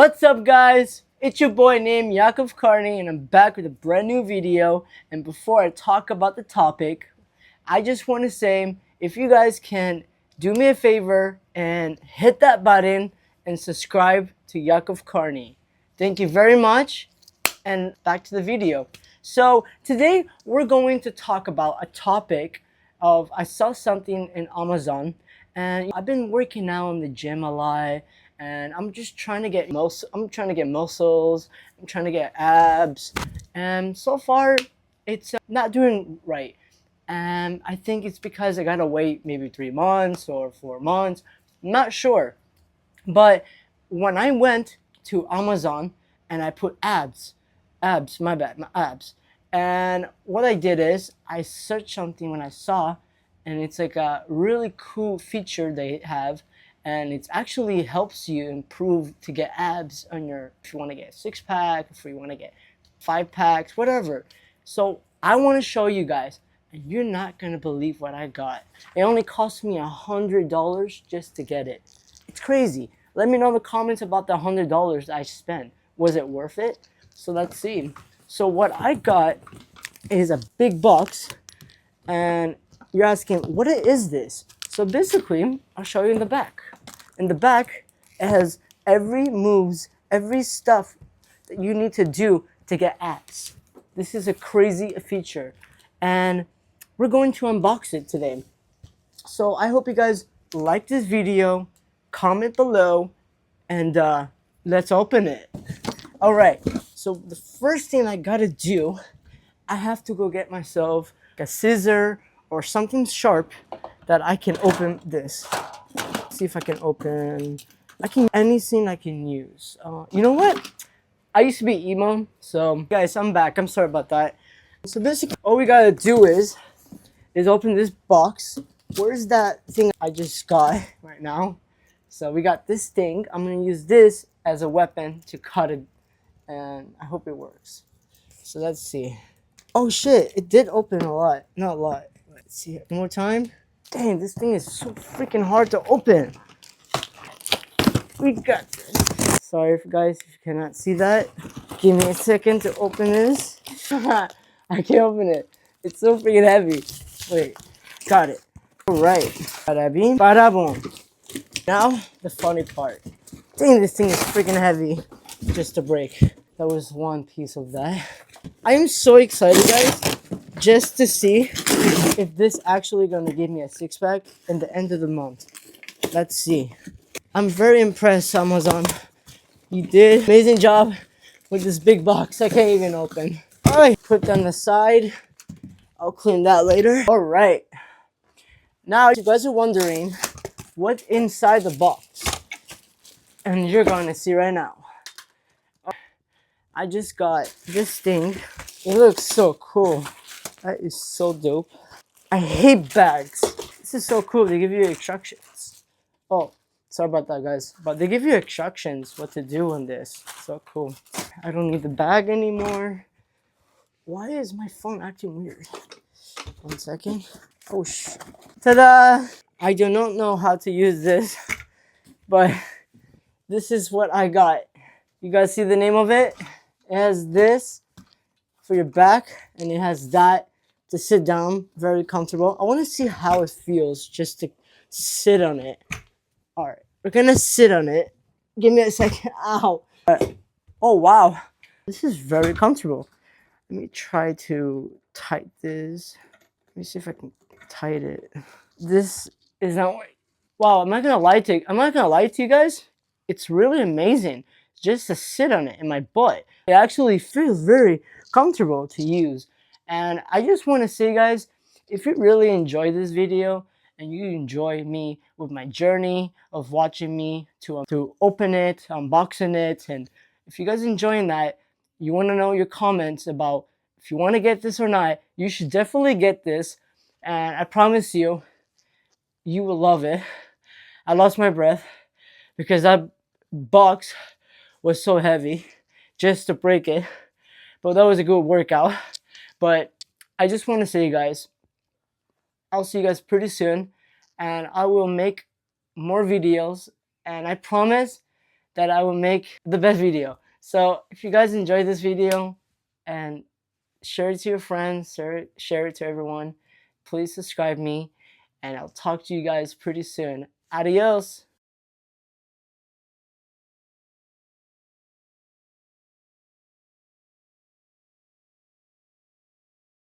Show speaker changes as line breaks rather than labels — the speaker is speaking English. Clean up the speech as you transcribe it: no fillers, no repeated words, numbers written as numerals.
What's up, guys? It's your boy named Yakov Carney, and I'm back with a brand new video. And before I talk about the topic, I just want to say, if you guys can do me a favor and hit that button and subscribe to Yakov Carney. Thank you very much, and back to the video. So today we're going to talk about a topic of I saw something in Amazon, and I've been working out in the gym a lot, and I'm just trying to get muscles. I'm trying to get abs, and so far it's not doing right. And I think it's because I gotta wait maybe 3 months or 4 months. I'm not sure. But when I went to Amazon and I put my bad, my abs. And what I did is I searched something when I saw, and it's like a really cool feature they have, and it actually helps you improve to get abs on your, if you want to get a 6-pack, if you want to get 5 packs, whatever. So I want to show you guys, and you're not gonna believe what I got. It only cost me $100 just to get it. It's crazy. Let me know in the comments about the $100 I spent. Was it worth it? So let's see. So what I got is a big box, and you're asking, what is this? So basically, I'll show you in the back. In the back, it has every stuff that you need to do to get abs. This is a crazy feature, and we're going to unbox it today. So I hope you guys like this video, comment below, and let's open it. All right, so the first thing I gotta do, I have to go get myself a scissor or something sharp that I can open this. See if I can open, anything I can use. You know what? I used to be emo, so guys, I'm back. I'm sorry about that. So basically, all we gotta do is open this box. Where's that thing I just got right now? So we got this thing. I'm gonna use this as a weapon to cut it, and I hope it works. So let's see. Oh shit, it did open a lot. Not a lot. Let's see it one more time. Dang, this thing is so freaking hard to open. We got this. Sorry guys if you cannot see that. Give me a second to open this. I can't open it. It's so freaking heavy. Wait, got it. Alright. Bada bing, bada boom. Now, the funny part. Dang, this thing is freaking heavy. Just a break. That was one piece of that. I am so excited, guys, just to see if this actually gonna give me a 6-pack in the end of the month. Let's see. I'm very impressed, Amazon. You did an amazing job with this big box I can't even open. Alright, put that on the side. I'll clean that later. Alright. Now, you guys are wondering what's inside the box. And you're going to see right now. I just got this thing. It looks so cool. That is so dope. I hate bags. This is so cool. They give you instructions. Oh, sorry about that, guys. But they give you instructions what to do on this. So cool. I don't need the bag anymore. Why is my phone acting weird? 1 second. Oh, ta-da! I do not know how to use this, but this is what I got. You guys see the name of it? It has this for your back, and it has that to sit down. Very comfortable. I want to see how it feels just to sit on it. All right, we're gonna sit on it. Give me a second. Ow. Oh, wow. This is very comfortable. Let me try to tighten this. Let me see if I can tighten it. This is not. Wow, I'm not gonna lie to you guys. It's really amazing just to sit on it in my butt. It actually feels very comfortable to use. And I just want to say, guys, if you really enjoy this video and you enjoy me with my journey of watching me to open it, unboxing it, and if you guys enjoying that, you want to know your comments about if you want to get this or not, you should definitely get this. And I promise you, you will love it. I lost my breath because that box was so heavy just to break it. But that was a good workout. But I just want to say, guys, I'll see you guys pretty soon. And I will make more videos. And I promise that I will make the best video. So if you guys enjoyed this video, and share it to your friends, share it to everyone, please subscribe me, and I'll talk to you guys pretty soon. Adios.